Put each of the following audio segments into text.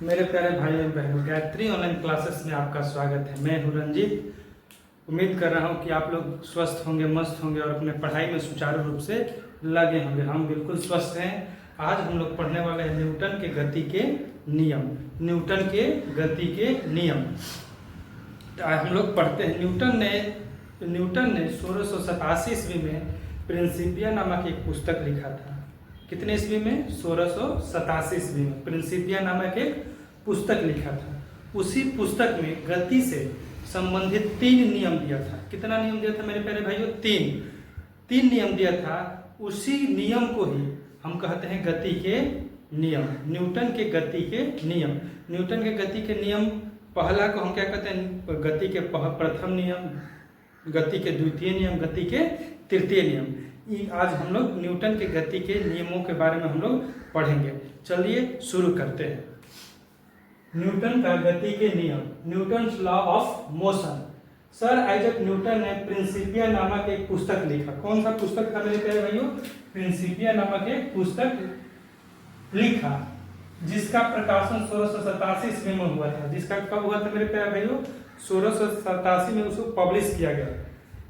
मेरे प्यारे भाई एवं बहनों, गायत्री ऑनलाइन क्लासेस में आपका स्वागत है। मैं हूं रंजीत। उम्मीद कर रहा हूं कि आप लोग स्वस्थ होंगे, मस्त होंगे और अपने पढ़ाई में सुचारू रूप से लगे होंगे। हम बिल्कुल स्वस्थ हैं। आज हम लोग पढ़ने वाले हैं न्यूटन के गति के नियम। न्यूटन के गति के नियम आज हम लोग पढ़ते हैं। न्यूटन ने 1687 ईस्वी में प्रिंसिपिया नामक एक पुस्तक लिखा था। कितने ईस्वी में? 1687 ईस्वी में प्रिंसिपिया नामक एक पुस्तक लिखा था। उसी पुस्तक में गति से संबंधित 3 नियम दिया था। कितना नियम दिया था मेरे प्यारे भाइयों? 3 नियम दिया था। उसी नियम को ही हम कहते हैं गति के नियम। न्यूटन के गति के नियम। न्यूटन के गति के नियम, पहला को हम क्या कहते हैं? गति के प्रथम नियम, गति के द्वितीय नियम, गति के तृतीय नियम। आज हम लोग न्यूटन के गति के नियमों के बारे में हम लोग पढ़ेंगे। चलिए शुरू करते हैं। न्यूटन का गति के नियम, Newton's law of motion. Sir Isaac Newton ने प्रिंसिपिया नामक एक पुस्तक लिखा। कौन सा पुस्तक था मेरे प्यारे भाइयों? प्रिंसिपिया नामक एक पुस्तक लिखा, जिसका प्रकाशन 1687 ईस्वी में हुआ था। जिसका कब हुआ था मेरे प्यारे भाइयों? 1687 में उसको पब्लिश किया गया।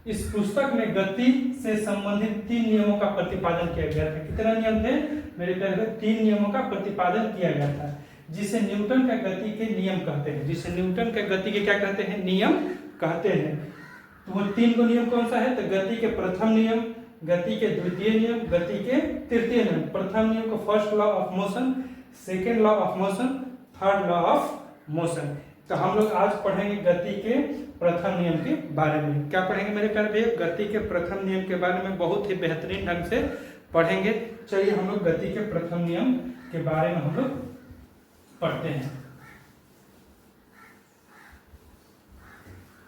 इस पुस्तक में गति से संबंधित 3 नियमों का प्रतिपादन किया गया था। कितना नियम थे मेरे प्यारे भाई? 3 नियमों का प्रतिपादन किया गया था, जिसे न्यूटन का गति के नियम कहते हैं। जिसे न्यूटन के गति के क्या कहते हैं? नियम कहते हैं। तो वो 3 को नियम कौन सा है? तो गति के प्रथम नियम, गति के द्वितीय नियम, गति के तृतीय नियम। प्रथम नियम को first law of motion, second law of motion, third law of motion. तो हम लोग आज पढ़ेंगे गति के प्रथम नियम के बारे में। क्या पढ़ेंगे मेरे प्यारे भैया? गति के प्रथम नियम के बारे में बहुत ही बेहतरीन ढंग से पढ़ेंगे। चलिए हम लोग गति के प्रथम नियम के बारे में हम लोग पढ़ते हैं।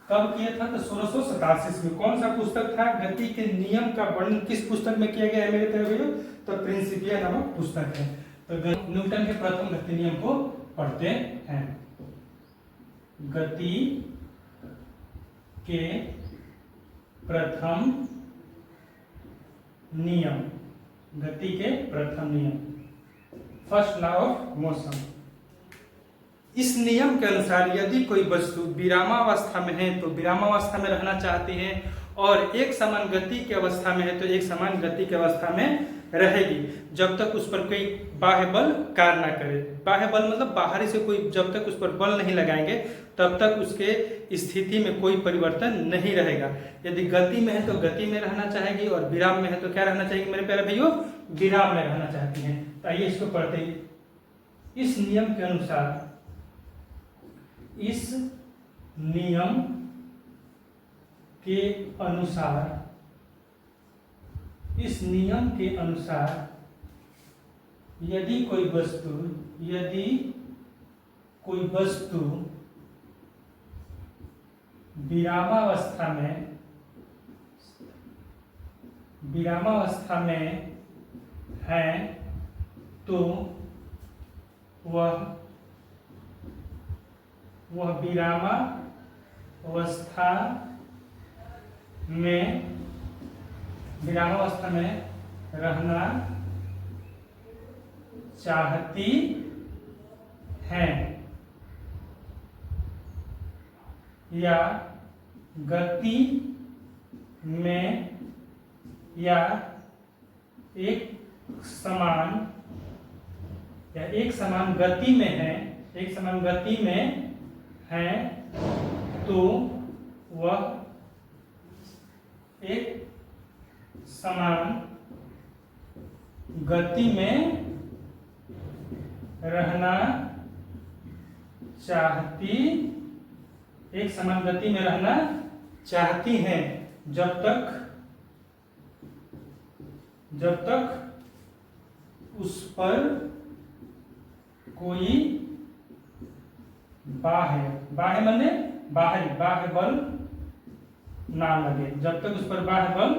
कब किया था? तो 1687 में। कौन सा पुस्तक था? गति के नियम का वर्णन किस पुस्तक में किया गया है मेरे प्यारे भैया? तो प्रिंसिपिया नामक पुस्तक है। तो न्यूटन के प्रथम गति नियम को पढ़ते हैं। गति के प्रथम नियम, गति के प्रथम नियम, फर्स्ट लॉ ऑफ मोशन। इस नियम के अनुसार यदि कोई वस्तु विरामावस्था में है तो विरामावस्था में रहना चाहती है, और एक समान गति की अवस्था में है तो एक समान गति की अवस्था में रहेगी, जब तक उस पर कोई बाह्य बल कार्य ना करे। बाह्य बल मतलब बाहरी से कोई, जब तक उस पर बल नहीं लगाएंगे तब तक उसके स्थिति में कोई परिवर्तन नहीं रहेगा। यदि गति में है तो गति में रहना चाहेगी, और विराम में है तो क्या रहना चाहेगी मेरे प्यारे भाइयों? विराम में रहना चाहती हैं। तो आइए इसको पढ़ते हैं। इस नियम के अनुसार, इस नियम के अनुसार, इस नियम के अनुसार यदि कोई वस्तु विरामावस्था में है तो वह विरामावस्था में रहना चाहती है, या गति में या एक समान गति में है, तो वह एक समान गति में रहना चाहती, एक समान गति में रहना चाहती हैं, जब तक उस पर कोई बाह्य बल ना लगे। जब तक उस पर बाह्य बल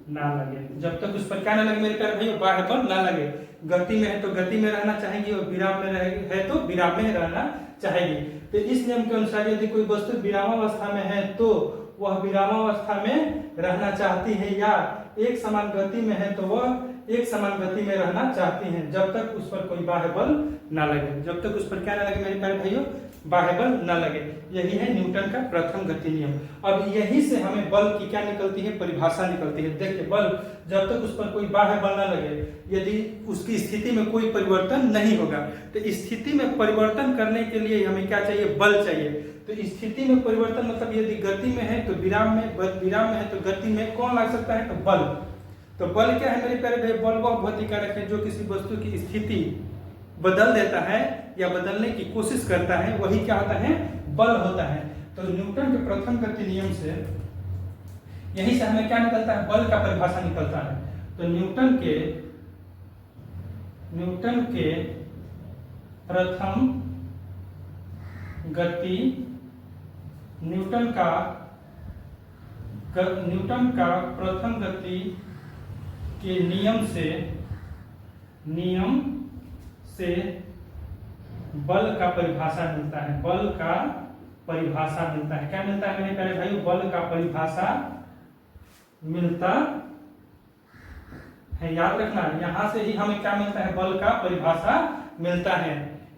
ना लगे, जब तक उस पर क्या ना लगे मेरे प्यारे भाइयों? बाह्य बल ना लगे। गति में है तो गति में रहना चाहेगी, और विराम में है तो विराम में रहना चाहेगी। तो इस नियम के अनुसार यदि कोई वस्तु विरामावस्था में है तो वह विरामावस्था में रहना चाहती है, या एक समान गति में है तो वह एक समान गति में रहना चाहती हैं जब तक उस पर कोई बाह्य बल ना लगे। जब तक उस पर क्या ना लगे मेरे प्यारे भाइयों, बाह्य बल न लगे। यही है न्यूटन का प्रथम गति नियम। अब यही से हमें बल की क्या निकलती है, परिभाषा निकलती है। देखिए बल जब तक उस पर कोई बाह्य बल न लगे, यदि उसकी स्थिति में कोई परिवर्तन नहीं होगा, तो स्थिति में परिवर्तन करने के लिए हमें क्या चाहिए, बल चाहिए। तो स्थिति में परिवर्तन मतलब यदि गति में है तो विराम में, विराम में है तो गति में कौन ला सकता है, तो बल। तो बल क्या है मेरे प्यारे भाई, बल वह भौतिक कारक है जो किसी वस्तु की स्थिति बदल देता है या बदलने की कोशिश करता है, वही क्या होता है, बल होता है। तो न्यूटन के प्रथम गति नियम से यही से हमें क्या निकलता है, बल का परिभाषा निकलता है। तो न्यूटन के प्रथम गति, न्यूटन का प्रथम गति के नियम से बल का परिभाषा मिलता है। बल का परिभाषा मिलता है। क्या मिलता है मेरे प्यारे भाइयों, बल का परिभाषा मिलता है। याद रखना, यहां से ही हमें क्या मिलता है, बल का परिभाषा मिलता है।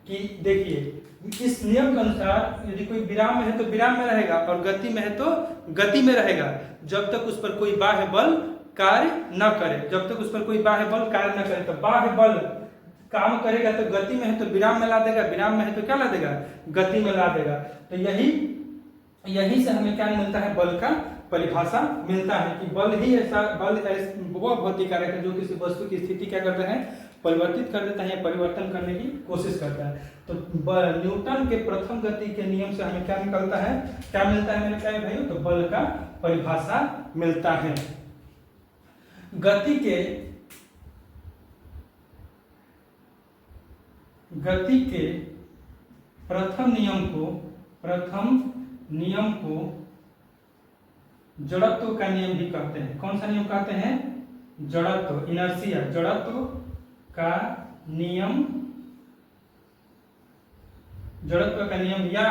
कि देखिए इस नियम के अनुसार यदि कोई विराम में है तो विराम में रहेगा और गति में है तो गति में रहेगा, जब तक उस पर कोई बाह्य बल कार्य न करे। जब तक उस पर कोई बाह्य बल कार्य न करे, तो बाह्य बल काम करेगा तो गति में है तो विराम में ला देगा, विराम में है तो क्या ला देगा, गति में ला देगा। तो यही से हमें क्या मिलता है, बल का परिभाषा मिलता है कि बल वह भौतिक कारक है जो किसी वस्तु की स्थिति क्या करता है, परिवर्तित कर देता है, परिवर्तन करने की कोशिश करता है। तो न्यूटन के प्रथम गति के नियम से हमें क्या निकलता है, क्या मिलता है मेरे प्यारे भाइयों, तो बल का परिभाषा मिलता है। गति के प्रथम नियम को जड़त्व का नियम भी कहते हैं। कौन सा नियम कहते हैं, जड़त्व, इनर्शिया, जड़त्व का नियम, जड़त्व का नियम। या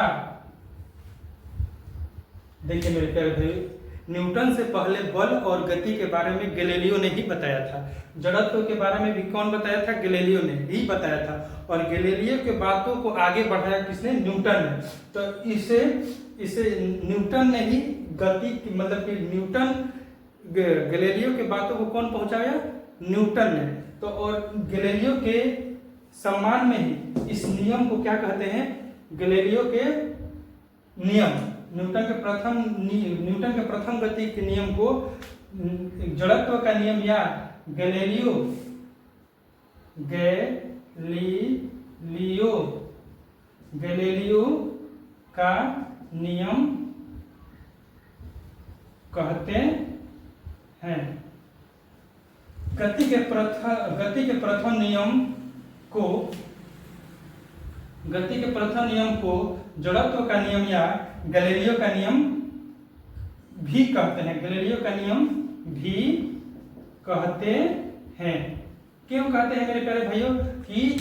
देखिए मेरे प्यारे भाई, न्यूटन से पहले बल और गति के बारे में गैलीलियो ने ही बताया था। जड़त्व के बारे में भी कौन बताया था, गैलीलियो ने ही बताया था। और गैलीलियो के बातों को आगे बढ़ाया किसने, न्यूटन ने। तो इसे न्यूटन ने ही गति की, मतलब कि न्यूटन, गैलीलियो के बातों को कौन पहुंचाया, न्यूटन ने। तो और गैलीलियो के सम्मान में ही इस नियम को क्या कहते हैं, गैलीलियो के नियम, न्यूटन के प्रथम गति के नियम को जड़त्व का नियम या गैलीलियो का नियम कहते हैं। गति के प्रथम नियम को जड़त्व का नियम या गैलीलियो का नियम भी कहते हैं। गैलीलियो का नियम भी कहते हैं। क्यों कहते हैं मेरे प्यारे भाइयों, कि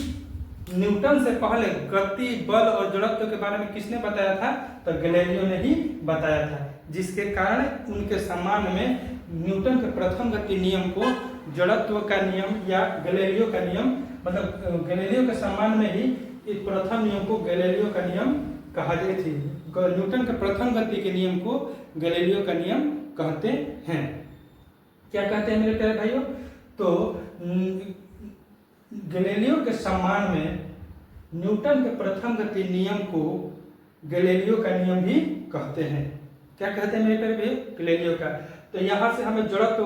न्यूटन से पहले गति, बल और जड़त्व के बारे में किसने बताया था, तो गैलीलियो ने ही बताया था। जिसके कारण उनके सम्मान में न्यूटन के प्रथम गति नियम को जड़त्व का नियम या गैलीलियो का नियम, मतलब गैलीलियो के सम्मान में ही इस प्रथम नियम को गैलीलियो का नियम कहा गई थी। न्यूटन के प्रथम गति के नियम को गैलीलियो का नियम कहते हैं। क्या कहते हैं मेरे प्यारे भाइयों, तो गैलीलियो के सम्मान में न्यूटन के प्रथम गति नियम को गैलीलियो का नियम भी कहते हैं। क्या कहते हैं मेरे प्यारे भाइयों, गैलीलियो का। तो यहाँ से हमें जड़त्व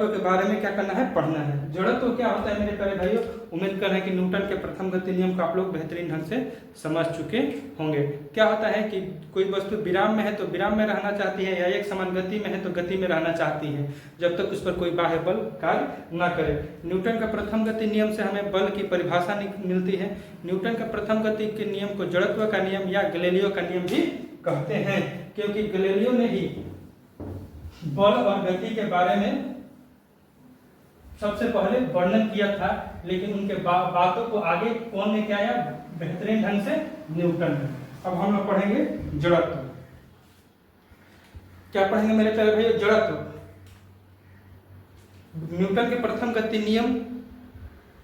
के बारे में क्या करना है, पढ़ना है। जड़त्व क्या होता है मेरे प्यारे भाइयों, उम्मीद कर रहे हैं कि न्यूटन के प्रथम गति नियम को आप लोग बेहतरीन ढंग से समझ चुके होंगे। क्या होता है कि कोई वस्तु विराम में है तो विराम में रहना चाहती है, या एक समान गति में है तो गति में रहना चाहती है, जब तक उस पर कोई बाह्य बल कार्य न करे। न्यूटन का प्रथम गति नियम से हमें बल की परिभाषा मिलती है। न्यूटन का प्रथम गति के नियम को जड़त्व का नियम या गैलीलियो का नियम भी कहते हैं, क्योंकि गैलीलियो ने ही बल और गति के बारे में सबसे पहले वर्णन किया था। लेकिन उनके बातों को आगे कौन लेके आया, बेहतरीन ढंग से न्यूटन ने। अब हम लोग पढ़ेंगे जड़त्व। क्या पढ़ेंगे मेरे प्यारे भाइयों, जड़त्व। न्यूटन के प्रथम गति नियम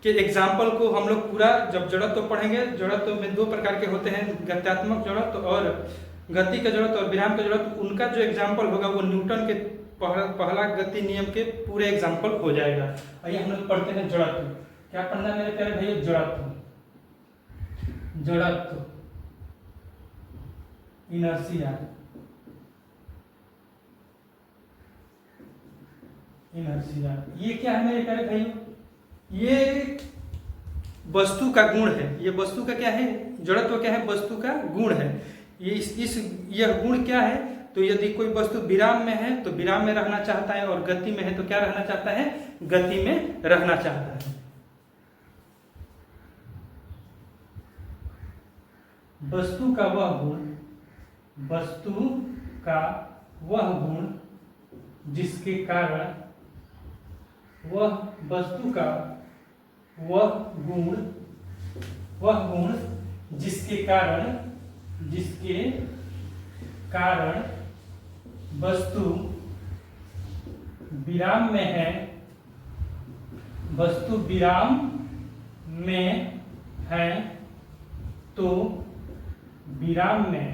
के एग्जाम्पल को हम लोग पूरा जब जड़त्व पढ़ेंगे, जड़त्व में दो प्रकार के होते हैं, गत्यात्मक जड़त्व और गति का जड़त्व और विराम का जड़त्व। उनका जो एग्जाम्पल होगा वो न्यूटन के पहला गति नियम के पूरे एग्जाम्पल हो जाएगा। आइए हम लोग पढ़ते हैं जड़त्व। क्या पढ़ना है मेरे प्यारे भैया? जड़त्व। जड़त्व, इनर्शिया, इनर्शिया, ये क्या है मेरे प्यारे भाइयों? ये वस्तु का गुण है। ये वस्तु का क्या है? जड़त्व क्या है? वस्तु का गुण है। यह गुण क्या है? तो यदि कोई वस्तु विराम में है तो विराम में रहना चाहता है, और गति में है तो क्या रहना चाहता है? गति में रहना चाहता है। वस्तु का वह गुण, वस्तु का वह गुण जिसके कारण, वह वस्तु का वह गुण जिसके कारण वस्तु विराम में है, वस्तु विराम में है तो विराम में,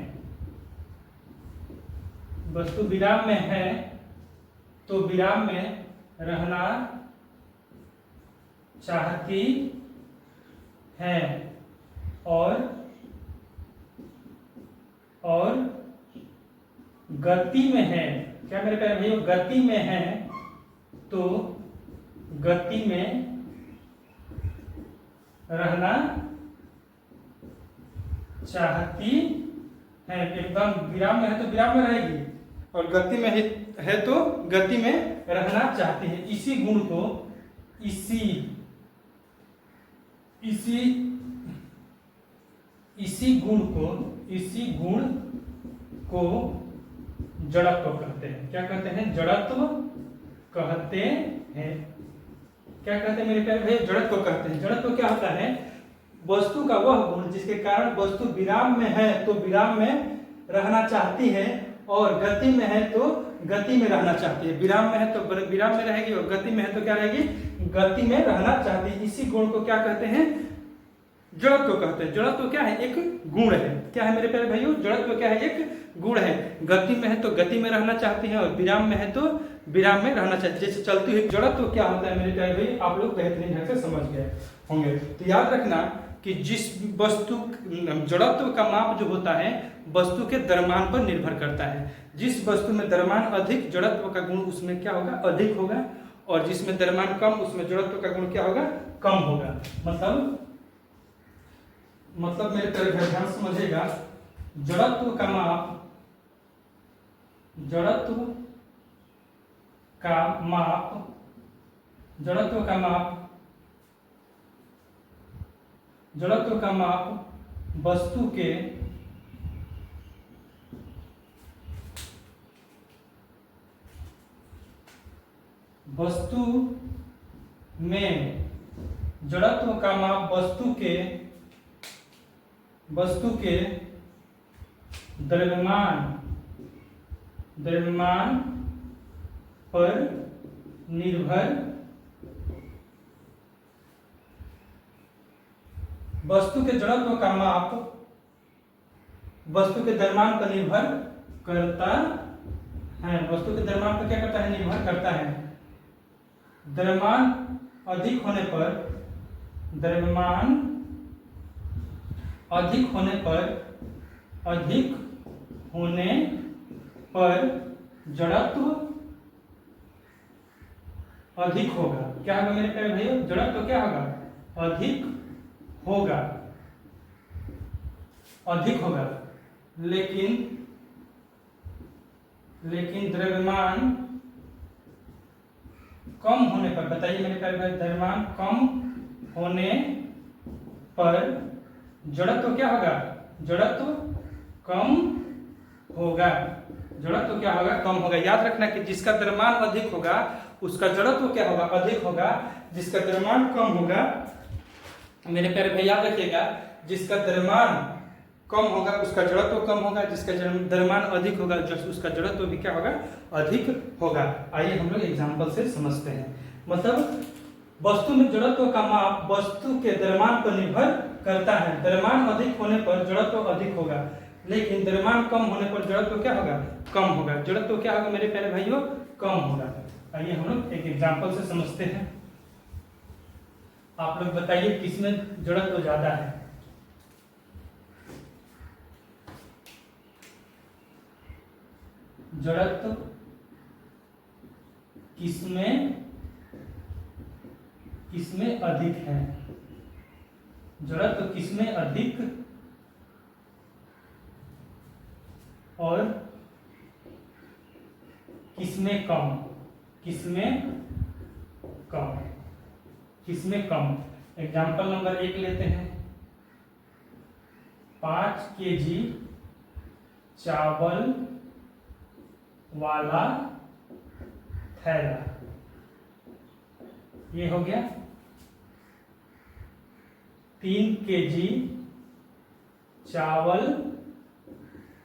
वस्तु विराम में है तो विराम में रहना चाहती है, और गति में है। क्या मेरे प्यारे भाइयों? गति में है तो गति में रहना चाहती है। एकदम विराम में है तो विराम में रहेगी, और गति में है तो गति में रहना चाहती है। इसी गुण को इसी गुण को जड़त्व कहते हैं। क्या कहते हैं? जड़त्व कहते हैं। क्या कहते हैं मेरे प्यारे भाई? जड़त्व कहते हैं। जड़त्व क्या होता है? वस्तु का वह गुण जिसके कारण वस्तु विराम में है तो विराम में रहना चाहती है, और गति में है तो गति में रहना चाहती है। विराम में है तो विराम में रहेगी, और गति में है तो क्या रहेगी? गति में रहना चाहती है। इसी गुण को क्या कहते हैं? जड़त्व कहते हैं। जड़त्व क्या है? एक गुण है। क्या है मेरे प्यारे भाइयों? जड़त्व क्या है? एक गुण है। गति में है तो गति में रहना चाहती है, और विराम में है तो विराम में रहना चाहती है। जैसे चलती हुई जड़त्व क्या होता है मेरे प्यारे भाई? आप लोग बेहतरीन ढंग से समझ गए होंगे। तो याद रखना कि जिस वस्तु, जड़त्व का माप जो होता है वस्तु के द्रव्यमान पर निर्भर करता है। जिस वस्तु में द्रव्यमान अधिक, जड़त्व का गुण उसमें क्या होगा? अधिक होगा, और जिसमें द्रव्यमान कम उसमें जड़त्व का गुण क्या होगा? कम होगा। मतलब मेरे तरह ध्यान समझिएगा, जड़त्व का माप, जड़त्व का माप वस्तु के वस्तु में, जड़त्व का माप वस्तु के द्रव्यमान पर निर्भर, वस्तु के जड़त्व का माप वस्तु के द्रव्यमान पर निर्भर करता है। वस्तु के द्रव्यमान पर क्या करता है? निर्भर करता है। द्रव्यमान अधिक होने पर, द्रव्यमान अधिक होने पर जड़त्व अधिक होगा। क्या होगा मेरे प्यारे भाइयों? जड़त्व क्या होगा? अधिक होगा। लेकिन द्रव्यमान कम होने पर, बताइए मेरे प्यारे भाई, द्रव्यमान कम होने पर जड़त्व क्या होगा? जड़त्व कम होगा। जड़त्व क्या होगा? कम होगा। याद रखना कि जिसका द्रव्यमान अधिक होगा उसका जड़त्व क्या होगा? अधिक होगा। जिसका द्रव्यमान कम होगा, मेरे प्यारे भाई याद रखिएगा, जिसका द्रव्यमान कम होगा उसका जड़त्व कम होगा, जिसका द्रव्यमान अधिक होगा उसका जड़त्व भी क्या होगा? अधिक होगा। आइए हम लोग एग्जाम्पल से समझते हैं। मतलब वस्तु में जड़त्व का माप वस्तु के द्रव्यमान पर निर्भर करता है। द्रव्यमान अधिक होने पर जड़त्व अधिक होगा, लेकिन द्रव्यमान कम होने पर जड़त्व क्या होगा? कम होगा। जड़त्व क्या होगा मेरे प्यारे भाइयों? कम होगा। आइए हम लोग एक एग्जांपल से समझते हैं। आप लोग बताइए किसमें जड़त्व ज्यादा है? जड़त्व किसमें अधिक है? जड़त्व किसमें अधिक और किसमें कम? किसमें कम? एग्जाम्पल नंबर 1 लेते हैं। 5 केजी चावल वाला थैला, ये हो गया। 3 केजी चावल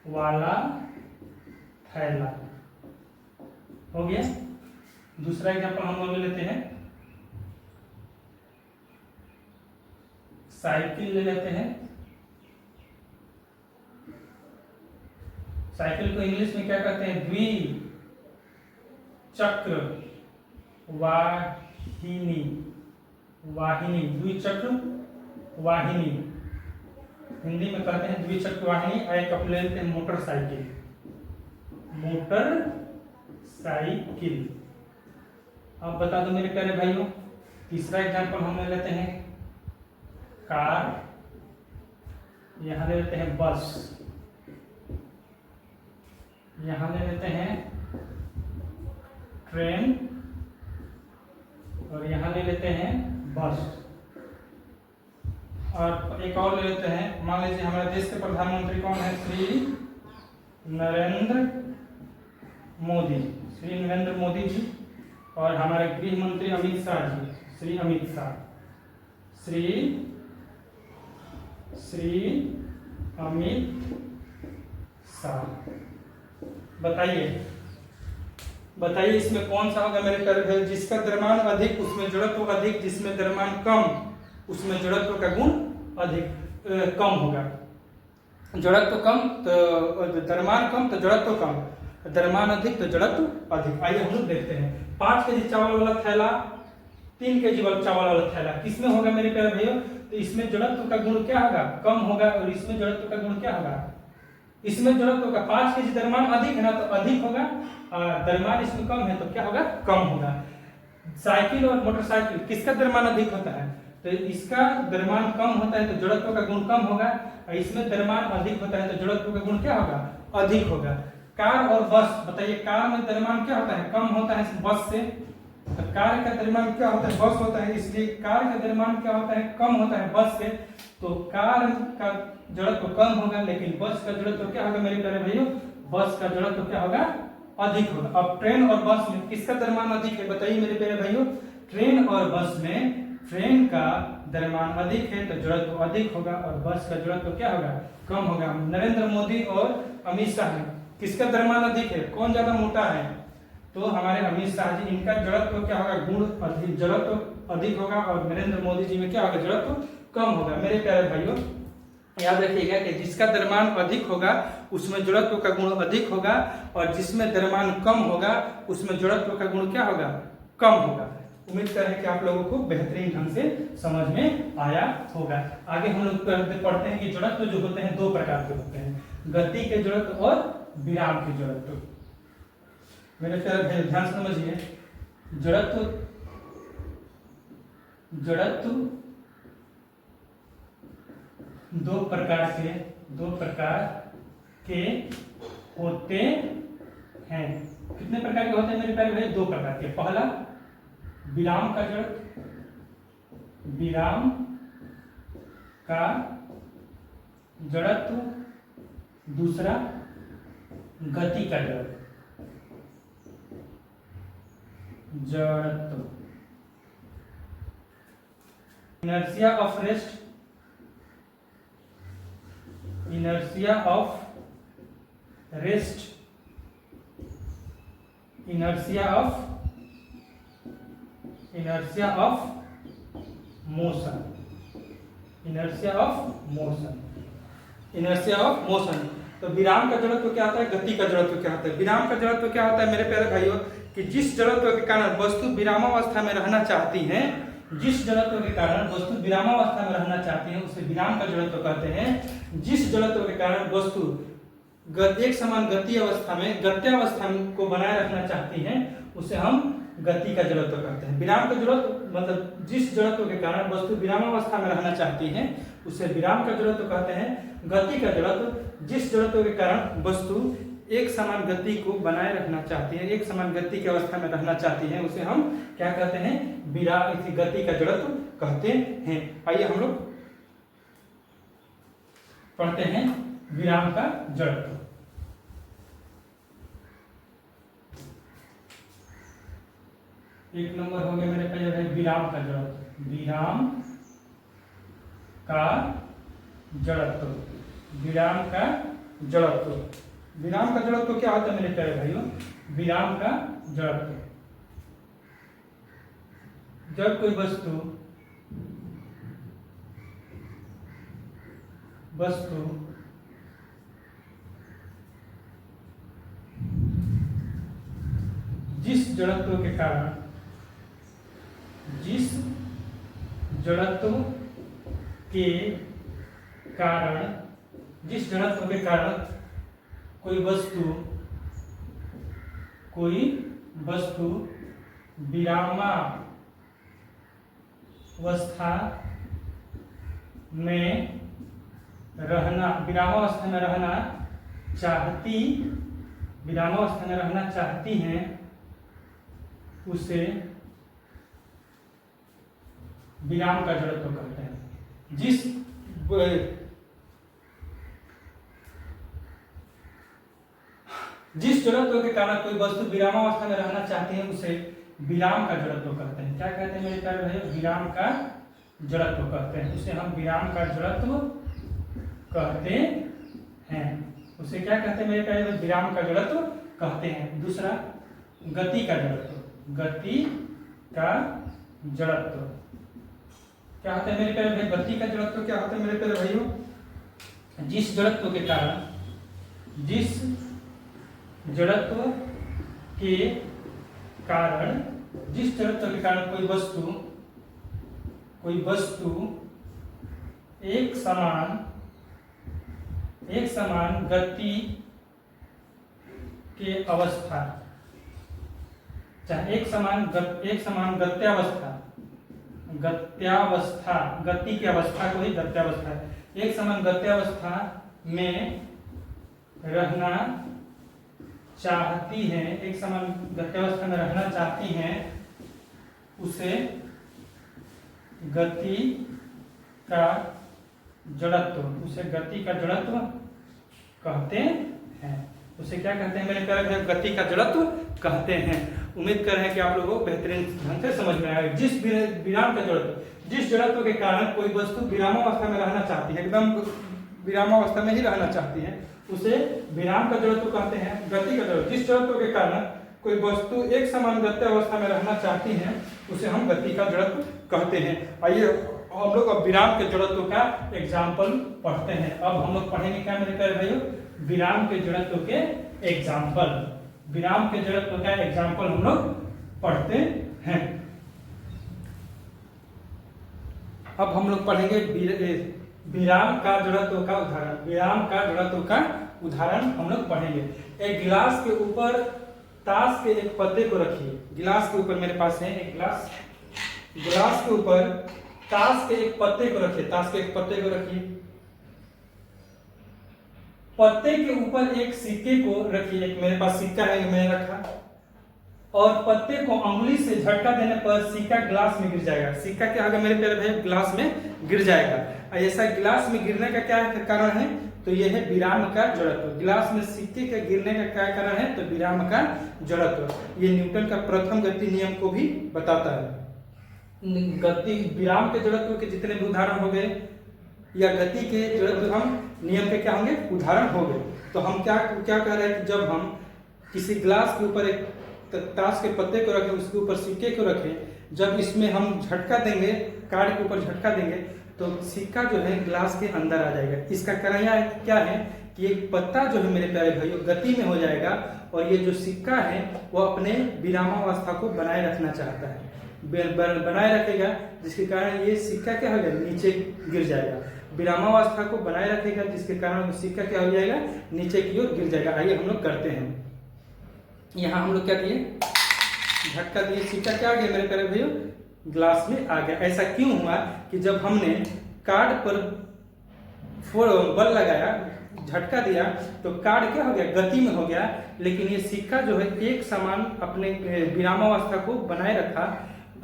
वाला थैला हो गया। दूसरा एग्जांपल हम लोग लेते हैं। साइकिल ले लेते हैं। साइकिल को इंग्लिश में क्या कहते हैं? द्विचक्र वाहिनी, द्विचक्र वाहिनी, हिंदी में कहते हैं द्विचक्र वाहिनी। एक अपने लेते हैं मोटरसाइकिल। अब बता दो मेरे प्यारे भाइयों। तीसरा एग्जांपल हम लेते हैं कार, यहां ले लेते हैं बस, यहां ले लेते हैं ट्रेन, और यहां ले लेते हैं बस। और एक और ले लेते हैं। मान लीजिए हमारे देश के प्रधानमंत्री कौन है? श्री नरेंद्र मोदी जी, और हमारे गृह मंत्री अमित शाह जी, श्री अमित शाह। श्री अमित शाह। बताइए इसमें कौन सा होगा मेरे प्यारे भाई? जिसका द्रव्यमान अधिक उसमें जड़त्व अधिक, जिसमें द्रव्यमान कम उसमें जड़त्व का गुण अधिक कम होगा। जड़त्व कम तो द्रव्यमान कम तो जड़त्व कम, द्रव्यमान अधिक तो जड़त्व अधिक। आइए हम लोग देखते हैं। 5 केजी चावल वाला थैला, 3 केजी चावल वाला थैला किसमें होगा मेरे प्यारे भैया? तो इसमें जड़त्व का गुण क्या होगा? कम होगा। और इसमें जड़त्व का गुण क्या होगा? इसमें जड़त्व का 5 केजी द्रव्यमान अधिक है ना, तो अधिक होगा। द्रव्यमान इसमें कम है तो क्या होगा? कम होगा। साइकिल और मोटरसाइकिल किसका द्रव्यमान अधिक होता है? तो इसका द्रव्यमान कम होता है तो जड़त्व का गुण कम होगा, और इसमें द्रव्यमान अधिक होता है तो जड़त्व का गुण क्या होगा? अधिक होगा। कार और बस, बताइए कार में द्रव्यमान क्या होता है? कम होता है बस से। तो कार का द्रव्यमान क्या होता है? बस होता है, इसलिए कार का द्रव्यमान क्या होता है? कम होता है बस से। तो कार का जड़त्व कम होगा, लेकिन बस का जड़त्व क्या होगा मेरे प्यारे भाइयों? बस का जड़त्व क्या होगा? अधिक होगा। अब ट्रेन और बस में किसका द्रव्यमान अधिक है? बताइए मेरे प्यारे भाइयों। ट्रेन और बस में ट्रेन का द्रव्यमान अधिक है तो जड़त्व अधिक होगा, और बस का जड़त्व क्या होगा? कम होगा। नरेंद्र मोदी और अमित शाह में किसका द्रव्यमान अधिक है? कौन ज्यादा मोटा है? तो हमारे अमित शाह जी, इनका जड़त्व क्या होगा? गुण अधिक, जड़त्व अधिक होगा। और नरेंद्र मोदी जी में क्या होगा? जड़त्व कम होगा। मेरे प्यारे भाइयों याद रखिएगा कि जिसका द्रव्यमान अधिक होगा उसमें जड़त्व का गुण अधिक होगा, और जिसमें द्रव्यमान कम होगा उसमें जड़त्व का गुण क्या होगा? कम होगा। उम्मीद करें कि आप लोगों को बेहतरीन ढंग से समझ में आया होगा। आगे हम लोग पढ़ते हैं कि जड़त्व जो होते हैं 2 प्रकार के होते हैं, गति के जड़त्व और विराम के जड़त्व। मेरे प्यारे ध्यान से समझिए। जड़त्व 2 प्रकार के होते हैं। कितने प्रकार के होते हैं मेरे प्यारे भाई? 2 प्रकार के। पहला विराम का जड़त्व, विराम का जड़त्व। दूसरा गति का जड़त्व, inertia of rest, inertia of rest, inertia of inertia of motion, inertia of motion, inertia of motion. तो विराम का जड़त्व क्या होता है, गति का जड़त्व क्या होता है। विराम का जड़त्व क्या होता है मेरे प्यारे भाइयों, कि जिस जड़त्व के कारण वस्तु विरामावस्था में रहना चाहती है, जिस जड़त्व के कारण वस्तु विरामावस्था में रहना चाहती है उसे विराम का जड़त्व कहते हैं। जिस जड़त्व के कारण वस्तु एक समान गति अवस्था में गत्यावस्था को बनाए रखना चाहती है उसे हम गति का जड़त्व कहते हैं। विराम का जड़त्व मतलब जिस जड़त्व के कारण वस्तु विरामावस्था में रहना चाहती है उसे विराम का जड़त्व कहते हैं। गति का जड़त्व जिस जड़त्व के कारण वस्तु एक समान गति को बनाए रखना चाहती है, एक समान गति की अवस्था में रहना चाहती है, उसे हम क्या कहते हैं, विराम, गति का जड़त्व कहते हैं। आइए हम लोग पढ़ते हैं विराम का जड़त्व। एक नंबर हो गया मेरे पास विराम का जड़त्व, विराम का जड़त्व, विराम का जड़त्व। विराम का जड़त्व क्या होता है मेरे प्यारे भाइयों, विराम का जड़त्व जब कोई वस्तु जिस जड़त्व के कारण, जिस जड़त्व के कारण, जिस जड़त्व के कारण कोई वस्तु विरामावस्था में रहना चाहती हैं उसे विराम का जड़त्व कहते हैं। जिस जड़त्व के कारण कोई वस्तु विरामावस्था में रहना चाहती है उसे विराम का जड़त्व कहते हैं। क्या कहते हैं मेरे प्यारे भाई, विराम का जड़त्व कहते हैं। उसे हम विराम का जड़त्व कहते हैं। उसे क्या कहते हैं मेरे प्यारे भाई, विराम का जड़त्व कहते हैं। दूसरा गति का जड़त्व, गति का जड़त्व क्या होता है मेरे प्यारे भाई, गति का जड़त्व क्या होता है मेरे प्यारे भाइयों, जिस जड़त्व के कारण कोई वस्तु एक समान गति के अवस्था, चाहे एक समान गत्यावस्था, गति की अवस्था को ही गत्यावस्था, एक समान गत्यावस्था में रहना चाहती हैं, एक समान गत्यावस्था में रहना चाहती हैं, उसे गति का जड़त्व कहते हैं। उसे क्या कहते हैं मेरे प्यारे भाई, गति का जड़त्व कहते हैं। उम्मीद कर रहे हैं कि आप लोगों को बेहतरीन ढंग से समझ में आएगा। जिस विराम का जड़त्व, जिस जड़त्व के कारण कोई वस्तु विरामावस्था में रहना चाहती है, एकदम विरामावस्था में ही रहना चाहती है, उसे विराम का जड़त्व कहते हैं। गति का जड़त्व, जिस जड़त्व के कारण कोई वस्तु एक समान गत्यावस्था में रहना चाहती है उसे हम गति का जड़त्व कहते हैं। आइए हम लोग अब विराम के जड़त्व का एग्जाम्पल पढ़ते हैं। अब हम लोग पढ़ेंगे क्या मेरे प्यारे भाइयों, विराम के जड़त्व के एग्जाम्पल। विराम के जड़त्व का एग्जाम्पल हम लोग पढ़ते हैं। अब हम लोग पढ़ेंगे विराम का जड़त्व का उदाहरण। विराम का जड़त्व का उदाहरण हम लोग पढ़ेंगे। एक गिलास के ऊपर ताश के एक पत्ते को रखिए। गिलास के ऊपर मेरे पास है एक गिलास के ऊपर ताश के एक पत्ते को रखिए। ताश के एक पत्ते को रखिए, पत्ते के ऊपर एक सिक्के को रखिए। एक मेरे पास सिक्का है, मैंने रखा, और पत्ते को अंगुली से झटका देने पर सिक्का गिलास में गिर जाएगा। सिक्का क्या होगा मेरे प्यारे भाई, गिलास में गिर जाएगा। ऐसा गिलास में गिरने का क्या कारण है, तो यह है विराम का जड़त्व। गिलास में सिक्के के गिरने का क्या कारण है, तो विराम का जड़त्व। ये न्यूटन का प्रथम गति नियम को भी बताता है। गति विराम के जड़त्व के जितने भी उदाहरण हो गए, या गति के जड़त्व हम नियम के क्या होंगे, उदाहरण हो गए। तो हम क्या कह रहे हैं कि जब हम किसी गिलास के ऊपर एक ताश के पत्ते को रखें, उसके ऊपर सिक्के को रखें, जब इसमें हम झटका देंगे, कार्ड के ऊपर झटका देंगे तो सिक्का जो है ग्लास के अंदर आ जाएगा। इसका कारण क्या है कि एक पत्ता जो है मेरे प्यारे भाइयों गति में हो जाएगा और ये जो सिक्का है वो अपने विरामावस्था को बनाए रखना चाहता है, बनाए रखेगा, जिसके कारण ये सिक्का क्या हो जाएगा, नीचे गिर जाएगा। विरामावस्था को बनाए रखेगा जिसके कारण वो सिक्का क्या हो जाएगा, नीचे की ओर गिर जाएगा। आइए हम लोग करते हैं। यहाँ हम लोग क्या दिए, झटका दिए, सिक्का क्या आ गया मेरे प्यारे भाइयों, ग्लास में आ गया। ऐसा क्यों हुआ कि जब हमने कार्ड पर बल लगाया, झटका दिया, तो कार्ड क्या हो गया, गति में हो गया, लेकिन ये सिक्का जो है एक समान अपने विरामावस्था को बनाए रखा,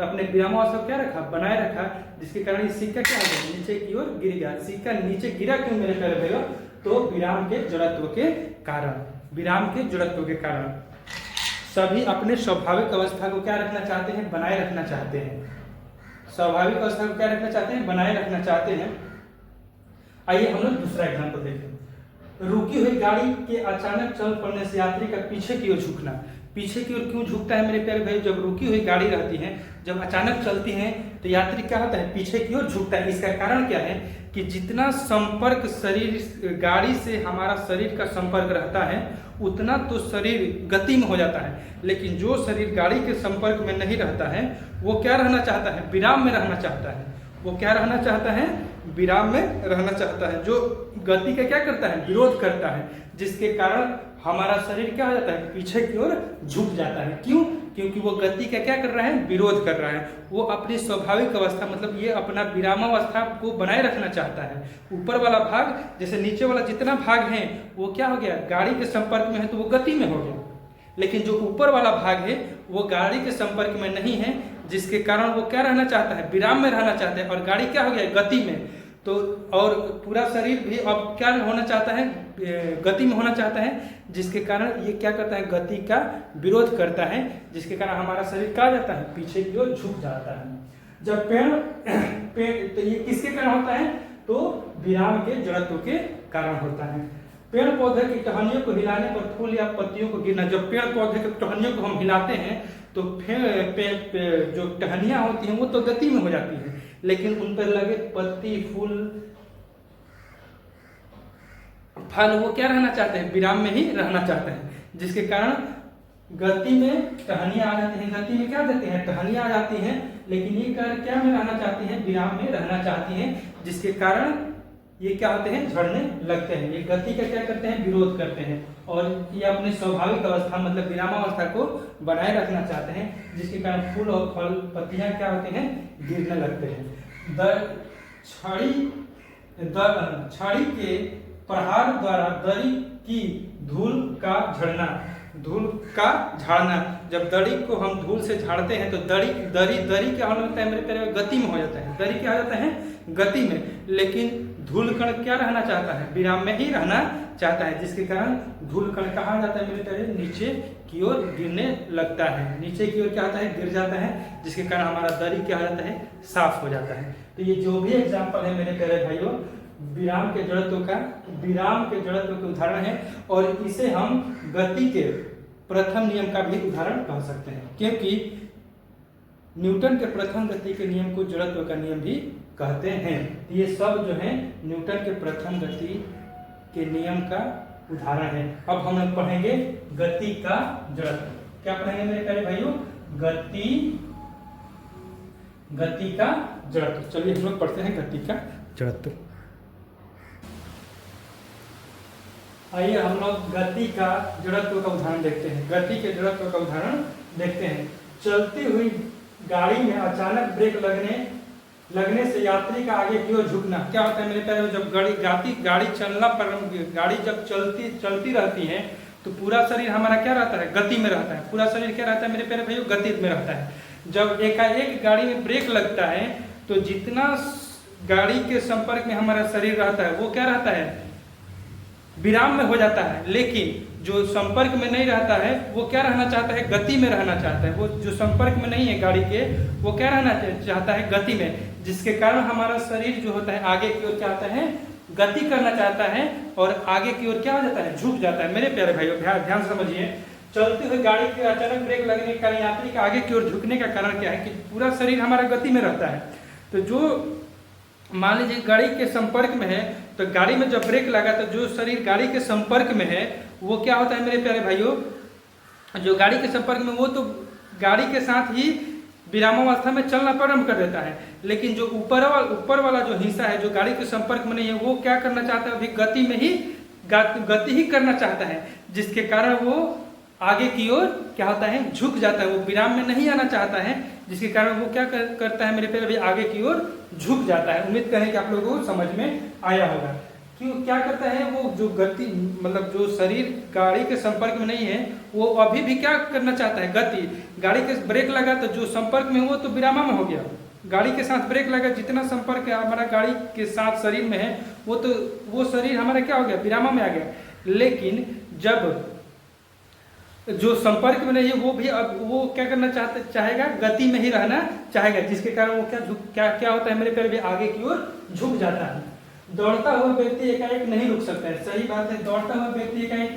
अपने विरामावस्था को क्या रखा, बनाए रखा, जिसके कारण ये सिक्का क्या हो गया, नीचे की ओर गिर गया। सिक्का नीचे गिरा क्यों मेरे प्यारे भाइयों, तो विराम के जड़त्व के कारण, विराम के जड़त्व के कारण। सभी अपने स्वाभाविक अवस्था को क्या रखना चाहते हैं, बनाए रखना चाहते हैं। स्वाभाविक अवस्था को क्या रखना चाहते हैं, बनाए रखना चाहते हैं। आइए हम लोग दूसरा एग्जांपल देखें। रुकी हुई गाड़ी के अचानक चल पड़ने से यात्री का पीछे की ओर झुकना। पीछे की ओर क्यों झुकता है मेरे प्यारे भाई, जब रुकी हुई गाड़ी रहती है, जब अचानक चलती है तो यात्री क्या होता है, पीछे की ओर झुकता है। इसका कारण क्या है कि जितना संपर्क शरीर गाड़ी से हमारा शरीर का संपर्क रहता है उतना तो शरीर गति में हो जाता है, लेकिन जो शरीर गाड़ी के संपर्क में नहीं रहता है वो क्या रहना चाहता है, विराम में रहना चाहता है। वो क्या रहना चाहता है, विराम में रहना चाहता है, जो गति का क्या करता है, विरोध करता है, जिसके कारण हमारा शरीर क्या हो जाता है, पीछे की ओर झुक जाता है। क्यों, क्योंकि वो गति का क्या कर रहा है, विरोध कर रहा है। वो अपनी स्वाभाविक अवस्था मतलब ये अपना विरामावस्था को बनाए रखना चाहता है। ऊपर वाला भाग जैसे नीचे वाला जितना भाग है वो क्या हो गया, गाड़ी के संपर्क में है तो वो गति में हो गया, लेकिन जो ऊपर वाला भाग है वो गाड़ी के संपर्क में नहीं है, जिसके कारण वो क्या रहना चाहता है, विराम में रहना चाहता है, और गाड़ी क्या हो गया, गति में। तो और पूरा शरीर भी अब क्या होना चाहता है, गति में होना चाहता है, जिसके कारण ये क्या करता है, गति का विरोध करता है, जिसके कारण हमारा शरीर क्या जाता है, पीछे की ओर झुक जाता है। जब पेड़ तो ये किसके कारण होता है, तो विराम के जड़त्व के कारण होता है। पेड़ पौधे की टहनियों को हिलाने पर फूल या पत्तियों को गिरना। जब पेड़ पौधे की टहनियों को हम हिलाते हैं तो जो टहनियां होती हैं वो तो गति में हो जाती है, लेकिन उन पर लगे पत्ती, फूल, फल वो क्या रहना चाहते हैं, विराम में ही रहना चाहते हैं, जिसके कारण गति में टहनियां आ जाती हैं। गति में क्या देते हैं, टहनियां आ जाती हैं, लेकिन ये क्या में रहना चाहती हैं, विराम में रहना चाहती हैं, जिसके कारण ये क्या होते हैं, झड़ने लगते हैं। ये गति का क्या करते हैं, विरोध करते हैं, और ये अपनी स्वाभाविक अवस्था मतलब विरामावस्था को बनाए रखना चाहते हैं, जिसके कारण फूल और फल, पत्तियां क्या होते हैं, गिरने लगते हैं। छड़ी के प्रहार द्वारा दरी की धूल का झड़ना। धूल का झाड़ना, जब दरी को हम धूल से झाड़ते हैं तो दरी क्या होने लगता है मेरे प्यारे, गति में हो जाता है। दरी क्या हो जाता है, गति में, लेकिन धूल कण क्या रहना चाहता है, विराम में ही रहना चाहता है, जिसके कारण धूल कण कहाँ जाता है मेरे प्यारे, नीचे की ओर गिरने लगता है। नीचे की ओर क्या होता है, गिर जाता है, जिसके कारण हमारा दरी क्या हो जाता है, साफ हो जाता है। तो ये जो भी एग्जाम्पल है मेरे प्यारे भाइयों विराम के जड़त्व के उदाहरण है, और इसे हम गति के प्रथम नियम का भी उदाहरण कह सकते हैं, क्योंकि न्यूटन के प्रथम गति के नियम को जड़त्व का नियम भी कहते हैं। ये सब जो है न्यूटन के प्रथम गति के नियम का उदाहरण है। अब हम लोग पढ़ेंगे गति का जड़त्व। क्या पढ़ेंगे मेरे प्यारे भाइयों, गति का जड़त्व। चलिए हम लोग पढ़ते हैं गति का जड़त्व। आइए हम लोग गति का जड़त्व का उदाहरण देखते हैं। गति के जड़त्व का उदाहरण देखते हैं। चलती हुई गाड़ी में अचानक ब्रेक लगने से यात्री का आगे की ओर झुकना। क्या होता है मेरे प्यारे, जब गाड़ी चलना पर गाड़ी जब चलती रहती है तो पूरा शरीर हमारा क्या रहता है, गति में रहता है। पूरा शरीर क्या रहता है मेरे प्यारे भाइयों, गति में रहता है। जब एकाएक गाड़ी में ब्रेक लगता है तो जितना गाड़ी के संपर्क में हमारा शरीर रहता है वो क्या रहता है, विराम में हो जाता है, लेकिन जो संपर्क में नहीं रहता है वो क्या रहना चाहता है, गति में रहना चाहता है। वो जो संपर्क में नहीं है गाड़ी के वो क्या रहना चाहता है, गति में, जिसके कारण हमारा शरीर जो होता है आगे की ओर चाहता है, गति करना चाहता है, और आगे की ओर क्या हो जाता है, झुक जाता है। मेरे प्यारे भाइयों ध्यान समझिए, चलती हुई गाड़ी के अचानक ब्रेक लगने के कारण यात्री के आगे की ओर झुकने का कारण क्या है कि पूरा शरीर हमारा गति में रहता है। तो जो मान लीजिए गाड़ी के संपर्क में है, तो गाड़ी में जब ब्रेक लगा तो जो शरीर गाड़ी के संपर्क में है वो क्या होता है मेरे प्यारे भाइयों, जो गाड़ी के संपर्क में वो तो गाड़ी के साथ ही विरामावस्था में चलना प्रारंभ कर देता है। लेकिन जो ऊपर वाला जो हिस्सा है जो गाड़ी के संपर्क में नहीं है वो क्या करना चाहता है, अभी गति ही करना चाहता है, जिसके कारण वो आगे की ओर क्या होता है झुक जाता है, वो विराम में नहीं आना चाहता है, जिसके कारण वो क्या करता है मेरे प्यारे भाई आगे की ओर झुक जाता है। उम्मीद करें कि आप लोगों को समझ में आया होगा। क्यों क्या करता है वो जो गति मतलब जो शरीर गाड़ी के संपर्क में नहीं है वो अभी भी क्या करना चाहता है गति। गाड़ी के ब्रेक लगा तो जो संपर्क में वो तो विरामा में हो गया, गाड़ी के साथ ब्रेक लगा, जितना संपर्क है हमारा गाड़ी के साथ शरीर में है वो शरीर हमारा क्या हो गया विरामा में आ गया। लेकिन जब जो संपर्क में नहीं है वो भी अब वो क्या करना चाहेगा गति में ही रहना चाहेगा, जिसके कारण वो क्या होता है मेरे प्यारे भाई आगे की ओर झुक जाता है। दौड़ता हुआ व्यक्ति एकाएक नहीं रुक सकता है, सही बात है, दौड़ता हुआ व्यक्ति एकाएक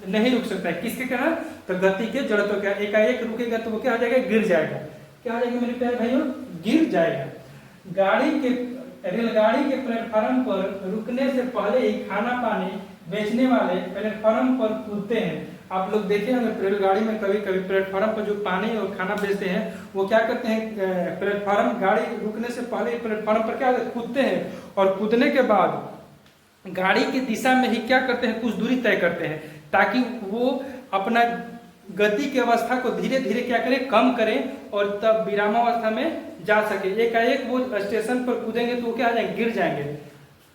नहीं रुक सकता है, किसके कारण, तो गति के जड़त्व का। एकाएक रुकेगा तो वो क्या हो जाएगा गिर जाएगा, क्या हो जाएगा मेरे प्यारे भाइयों गिर जाएगा। रेलगाड़ी के प्लेटफार्म पर रुकने से पहले ही खाना पानी बेचने वाले प्लेटफार्म पर कूदते हैं। आप लोग देखे होंगे रेलगाड़ी में कभी कभी प्लेटफार्म पर जो पानी और खाना बेचते हैं वो क्या करते हैं, प्लेटफार्म गाड़ी रुकने से पहले प्लेटफार्म पर क्या कूदते हैं और कूदने के बाद गाड़ी की दिशा में ही क्या करते हैं कुछ दूरी तय करते हैं, ताकि वो अपना गति की अवस्था को धीरे धीरे क्या करें कम करें और तब विरामावस्था में जा सके। एकाएक वो स्टेशन पर कूदेंगे तो वो क्या आ जाएंगे गिर जाएंगे।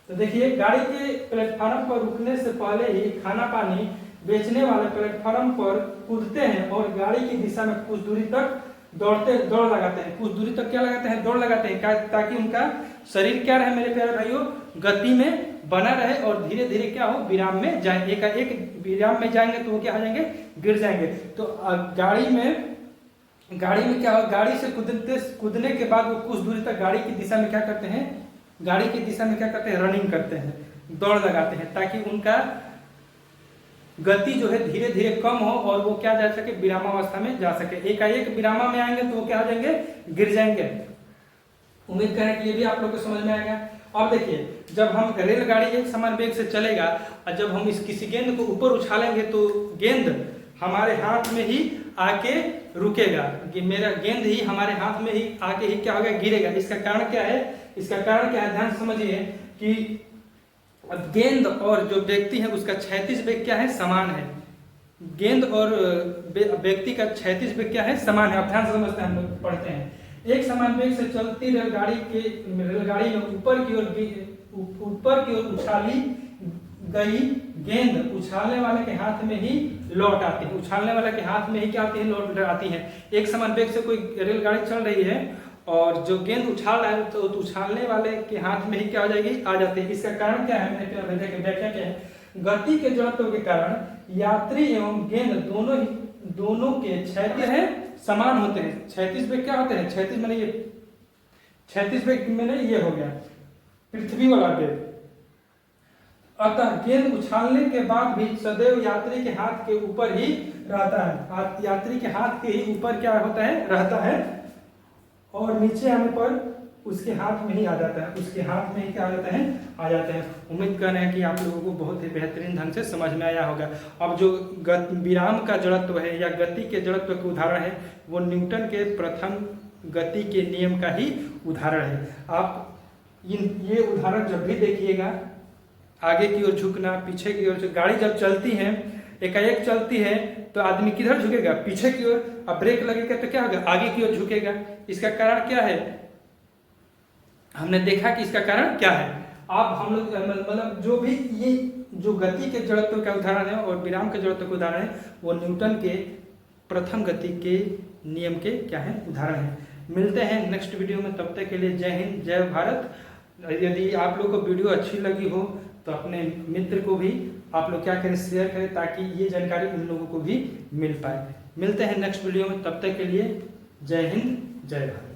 तो देखिए गाड़ी के प्लेटफार्म पर रुकने से पहले ही खाना पानी बेचने वाले प्लेटफार्म पर कूदते हैं और गाड़ी की दिशा में कुछ दूरी तक दौड़ लगाते हैं, कुछ दूरी तक क्या लगाते हैं दौड़ लगाते हैं, ताकि उनका शरीर क्या रहे मेरे प्यारे भाइयों गति में बना रहे और धीरे धीरे क्या हो विराम में जाए। एक विराम में जाएंगे तो वो क्या हो जाएंगे गिर जाएंगे। तो गाड़ी में क्या हो गाड़ी से कूदने के बाद वो कुछ दूरी तक गाड़ी की दिशा में क्या करते हैं, गाड़ी की दिशा में क्या करते हैं रनिंग करते हैं, दौड़ लगाते हैं, ताकि उनका गति जो है धीरे धीरे कम हो और वो क्या जा सके विरामावस्था में जा सके। एकाएक विरामा में आएंगे तो वो क्या हो जाएंगे गिर जाएंगे। उम्मीद करें कि ये भी आप लोग को समझ में आएगा। अब देखिए जब हम रेलगाड़ी एक समान वेग से चलेगा और जब हम किसी गेंद को ऊपर उछालेंगे तो गेंद हमारे हाथ में ही आके रुकेगा, मेरा गेंद ही हमारे हाथ में ही आके ही क्या होगा गिरेगा। इसका कारण क्या है, ध्यान से समझिए कि गेंद और जो व्यक्ति है उसका क्षैतिज वेग क्या है समान है, गेंद और व्यक्ति का क्षैतिज वेग क्या है समान है। अब ध्यान से समझते हैं, हम लोग पढ़ते हैं। एक समान वेग से चलती रेलगाड़ी में ऊपर की ओर उछाली गई गेंद उछालने वाले के हाथ में ही लौट आती है, उछालने वाले के हाथ में ही क्या आती है लौट आती है। एक समान वेग से कोई रेलगाड़ी चल रही है और जो गेंद उछाल रहा है तो उछालने वाले के हाथ में ही क्या हो जाएगी आ जाती है। इसका कारण क्या है व्याख्या क्या है, गति के जड़त्व के कारण यात्री एवं गेंद दोनों के क्षैतिज है समान होते हैं। क्षैतिज वेग क्या होते हैं, क्षैतिज वेग मैंने ये हो गया पृथ्वी वाला वेग। अतः गेंद उछालने के बाद भी सदैव यात्री के हाथ के ऊपर ही रहता है, यात्री के हाथ के ही ऊपर क्या होता है रहता है और नीचे आने पर उसके हाथ में ही आ जाता है, उसके हाथ में ही क्या आ जाता है। उम्मीद कर रहे हैं कि आप लोगों को बहुत ही बेहतरीन ढंग से समझ में आया होगा। अब जो विराम का जड़त्व है या गति के जड़त्व का उदाहरण है वो न्यूटन के प्रथम गति के नियम का ही उदाहरण है। आप ये उदाहरण जब भी देखिएगा, आगे की ओर झुकना, पीछे की ओर, गाड़ी जब चलती है एकाएक चलती है तो आदमी किधर झुकेगा पीछे की ओर, अब ब्रेक लगेगा तो क्या होगा आगे की ओर झुकेगा। इसका कारण क्या है, हमने देखा कि इसका कारण क्या है। आप हम लोग मतलब जो भी ये जो गति के जड़त्व का उदाहरण है और विराम के जड़त्व का उदाहरण है वो न्यूटन के प्रथम गति के नियम के क्या है उदाहरण है। मिलते हैं नेक्स्ट वीडियो में, तब तक के लिए जय हिंद जय भारत। यदि आप लोग को वीडियो अच्छी लगी हो तो अपने मित्र को भी आप लोग क्या करें शेयर करें, ताकि ये जानकारी उन लोगों को भी मिल पाए। मिलते हैं नेक्स्ट वीडियो में, तब तक के लिए जय हिंद जय भारत।